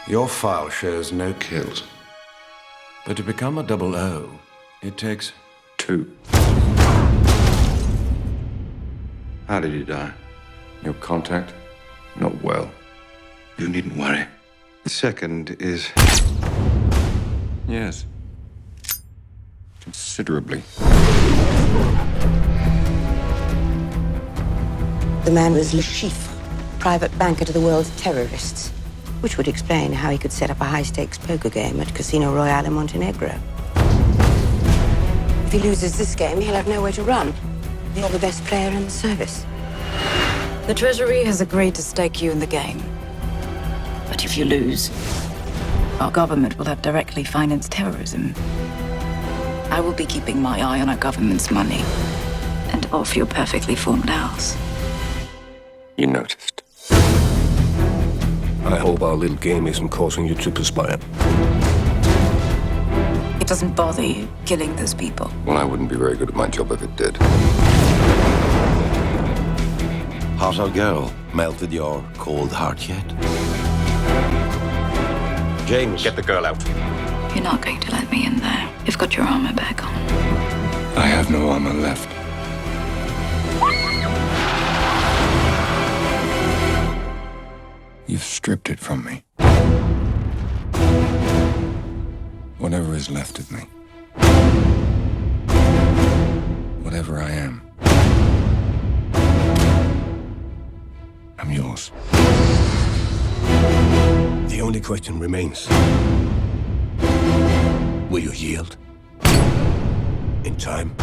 Your file shows no kills. But to become a 00, it takes 2. How did you die? Your contact? Not well. You needn't worry. The second is... Yes. Considerably. The man was Le Chiffre, private banker to the world's terrorists, which would explain how he could set up a high-stakes poker game at Casino Royale in Montenegro. If he loses this game, he'll have nowhere to run. You're the best player in the service. The Treasury has agreed to stake you in the game. But if you lose, our government will have directly financed terrorism. I will be keeping my eye on our government's money and off your perfectly formed house. You noticed. I hope our little game isn't causing you to perspire. It doesn't bother you killing those people. Well, I wouldn't be very good at my job if it did. How's our girl? Melted your cold heart yet? James, Get the girl out. You're not going to let me in there. You've got your armor back on. I have no armor left. You've stripped it from me. Whatever is left of me. Whatever I am. I'm yours. The only question remains. Will you yield? In time?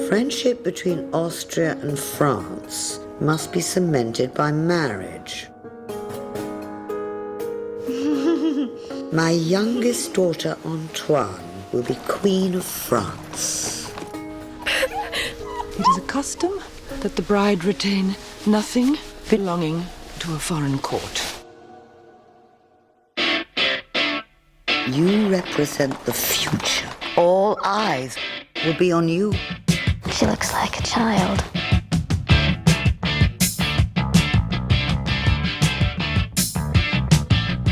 Friendship between Austria and France must be cemented by marriage. My youngest daughter, Antoinette, will be Queen of France. It is a custom that the bride retain nothing belonging to a foreign court. You represent the future. All eyes will be on you. She looks like a child.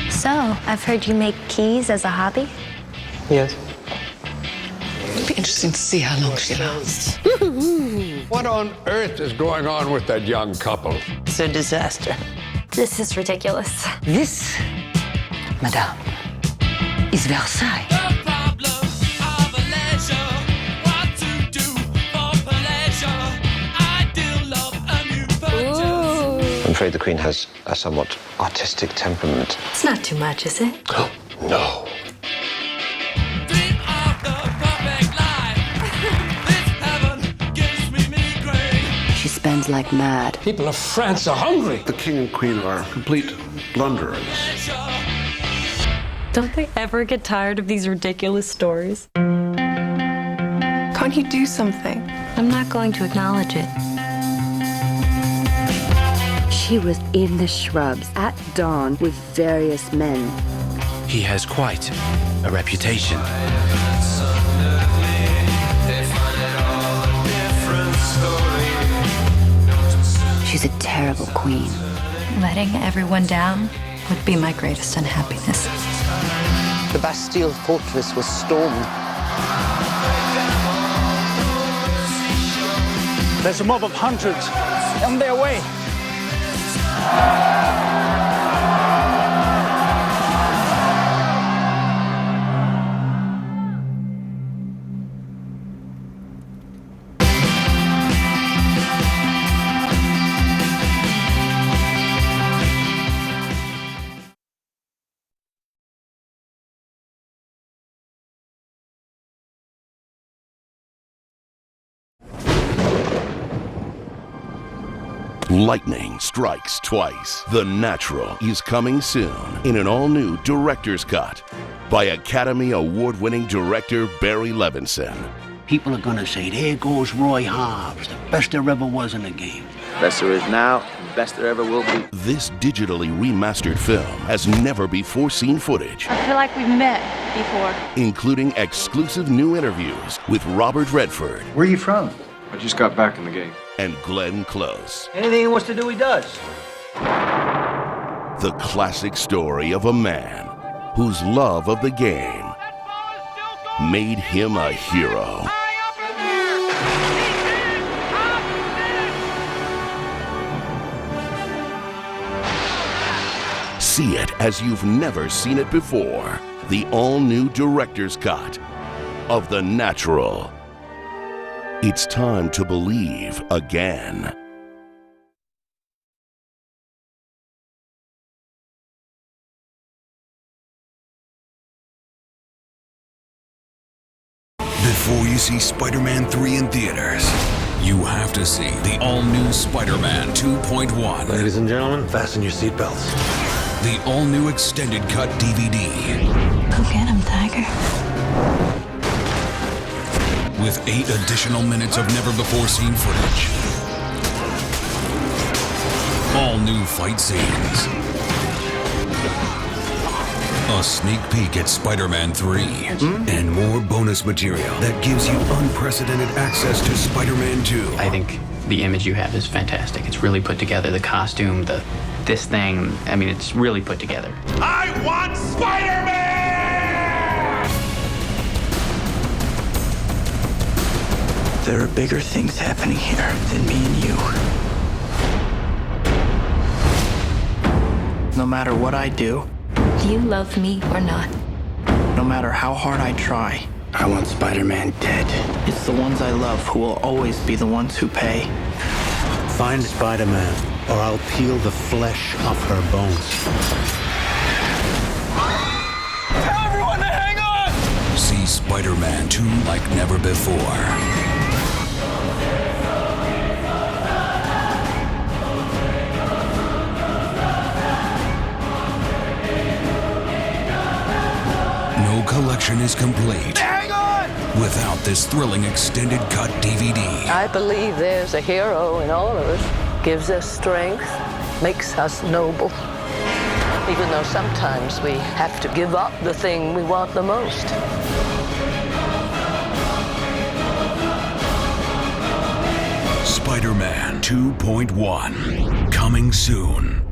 So, I've heard you make keys as a hobby? Yes. It'll be interesting to see how long she lasts. What on earth is going on with that young couple? It's a disaster. This is ridiculous. This, madame, is Versailles. I'm afraid the Queen has a somewhat artistic temperament. It's not too much, is it? No. She spends like mad. People of France are hungry. the King and Queen are complete blunderers. Don't they ever get tired of these ridiculous stories? Can't you do something? I'm not going to acknowledge it. She was in the shrubs at dawn with various men. He has quite a reputation. She's a terrible queen. Letting everyone down would be my greatest unhappiness. The Bastille fortress was stormed. There's a mob of hundreds on their way. Lightning strikes twice. The Natural is coming soon in an all-new director's cut by Academy Award-winning director Barry Levinson. People are gonna say, there goes Roy Hobbs, the best there ever was in the game. Best there is now, and best there ever will be. This digitally remastered film has never before seen footage, I feel like we've met before. including exclusive new interviews with Robert Redford. Where are you from? I just got back in the game. And Glenn Close. Anything he wants to do, he does. The classic story of a man whose love of the game made him a hero. See it as you've never seen it before. The all-new director's cut of The Natural. It's time to believe again. Before you see Spider-Man 3 in theaters, you have to see the all-new Spider-Man 2.1. Ladies and gentlemen, fasten your seatbelts. The all-new extended cut DVD. Go get him, Tiger. With 8 additional minutes of never-before-seen footage. All new fight scenes. A sneak peek at Spider-Man 3. And more bonus material that gives you unprecedented access to Spider-Man 2. I think the image you have is fantastic. It's really put together. The costume, this thing, I mean, it's really put together. I want Spider-Man! There are bigger things happening here than me and you. No matter what I do, Do you love me or not? no matter how hard I try, I want Spider-Man dead. It's the ones I love who will always be the ones who pay. Find Spider-Man, or I'll peel the flesh off her bones. Tell everyone to hang on! See Spider-Man 2 like never before. No collection is complete without this thrilling extended cut DVD. I believe there's a hero in all of us. Gives us strength, makes us noble. Even though sometimes we have to give up the thing we want the most. Spider-Man 2.1, coming soon.